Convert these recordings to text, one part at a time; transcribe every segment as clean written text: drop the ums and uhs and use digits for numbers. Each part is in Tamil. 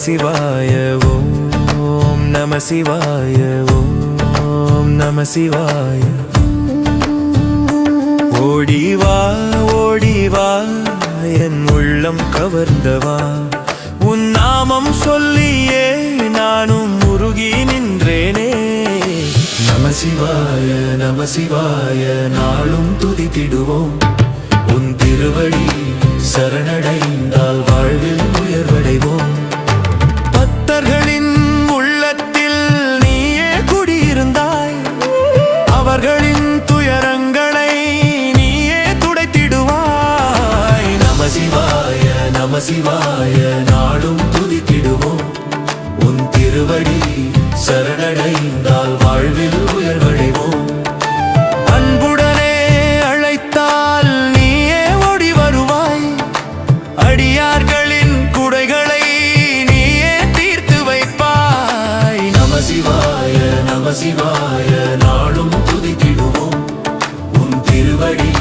சிவாய ஓம் நம சிவாய ஓம் நம சிவாய. ஓடிவா ஓடிவா என் உள்ளம் கவர்ந்தவா, உன் நாமம் சொல்லியே நானும் உருகி நின்றேனே. நம சிவாய நாளும் துதித்திடுவோம், உன் திருவடி சரணடைந்தால் வாழ்வில் உயர்வடைவோம். பக்தர்களின் உள்ளத்தில் நீயே குடியிருந்தாய், அவர்களின் துயரங்களை நீயே துடைத்திடுவாய். நம சிவாய நாளும் துதித்திடுவோம், உன் திருவடி சரணடைந்தால் வாழ்வில் உயர்வடைவோம். அன்புடனே அழைத்தால் நீயே ஓடி வருவாய், அடியார்களின் குறைகளை நீயே தீர்த்து வைப்பாய். நம சிவாய நாளும் துதித்திடுவோம், உன் திருவடி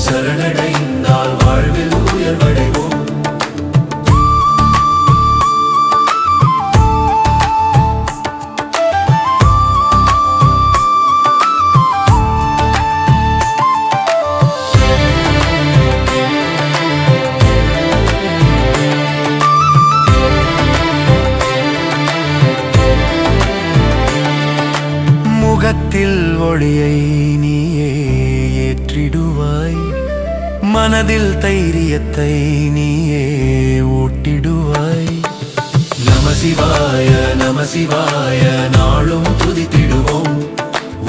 சரணடைந்தால் வாழ்வில் உயர்வடைவோம். முகத்தில் ஒளியை நீயே ஏற்றிடுவாய், மனதில் தைரியத்தை நீயே ஊட்டிடுவாய். நம சிவாய நாளும் துதித்திடுவோம்,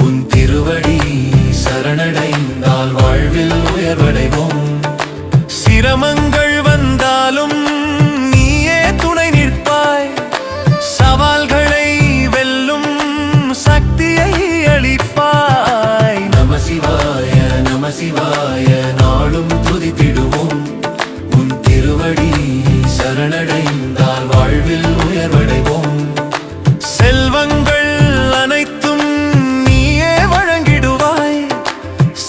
உன் திருவடி சரணடைந்தால் வாழ்வில் உயர்வடைவோம். சிரமங்கள் வந்தாலும் நீயே துணை நிற்பாய், சவால்களை வெல்லும் சக்தியை அளிப்பாய். நம சிவாய நாளும் துதித்திடுவோம், உன் திருவடி சரணடைந்தால் வாழ்வில் உயர்வடைவோம். செல்வங்கள் அனைத்தும் நீயே வழங்கிடுவாய்,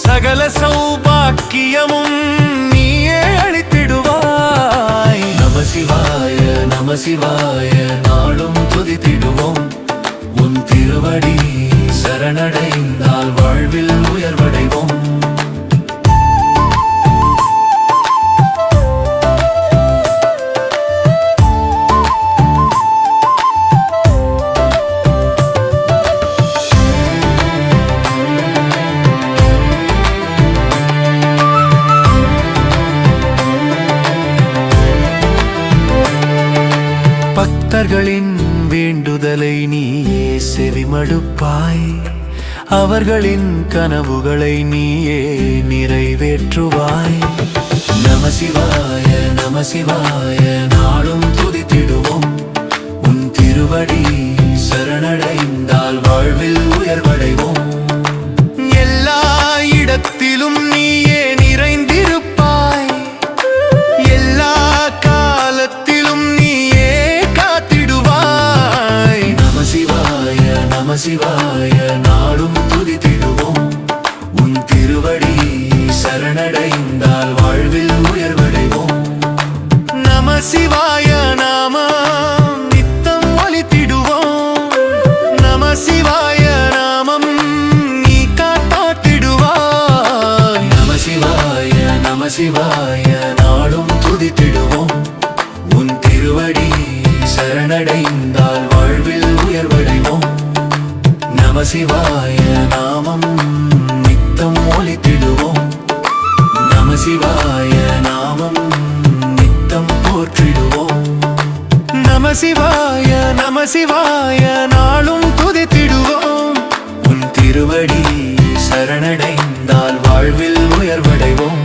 சகல சௌபாக்கியமும் நீயே அளித்திடுவாய். நம சிவாய நாளும் துதித்திடுவோம், உன் திருவடி சரணடைந்தால் வாழ்வில் உயர்வடைவோம். பக்தர்களின் வேண்டுதலை நீயே செவிமடுப்பாய், அவர்களின் கனவுகளை நீயே நிறைவேற்றுவாய். நம சிவாய நாளும் துதித்திடுவோம், உன் திருவடி சரணடைந்தால் வாழ்வில் உயர்வடைவோம். எல்லா இடத்திலும் நீயே நிறைந்திருப்பாய், எல்லா காலத்திலும் நீயே காத்திடுவாய். நம சிவாய நாளும் துதித்திடுவோம், உன் திருவடி சரணடைந்தால் வாழ்வில் உயர்வடைவோம். நம சிவாய நாமம் நித்தம் ஒலித்திடுவோம், நம சிவாய நாமம் நீ காப்பாற்றிடுவாய். நம சிவாய நாளும் துதித்திடுவோம், உன் திருவடி சரணடைந்தால் வாழ்வில் உயர்வடைவோம். நம சிவாய நாமம் நித்தம் ஒலித்திடுவோம், நம சிவாய நாமம் நித்தம் போற்றிடுவோம். நம சிவாய நாளும் துதித்திடுவோம், உன் திருவடி சரணடைந்தால் வாழ்வில் உயர்வடைவோம்.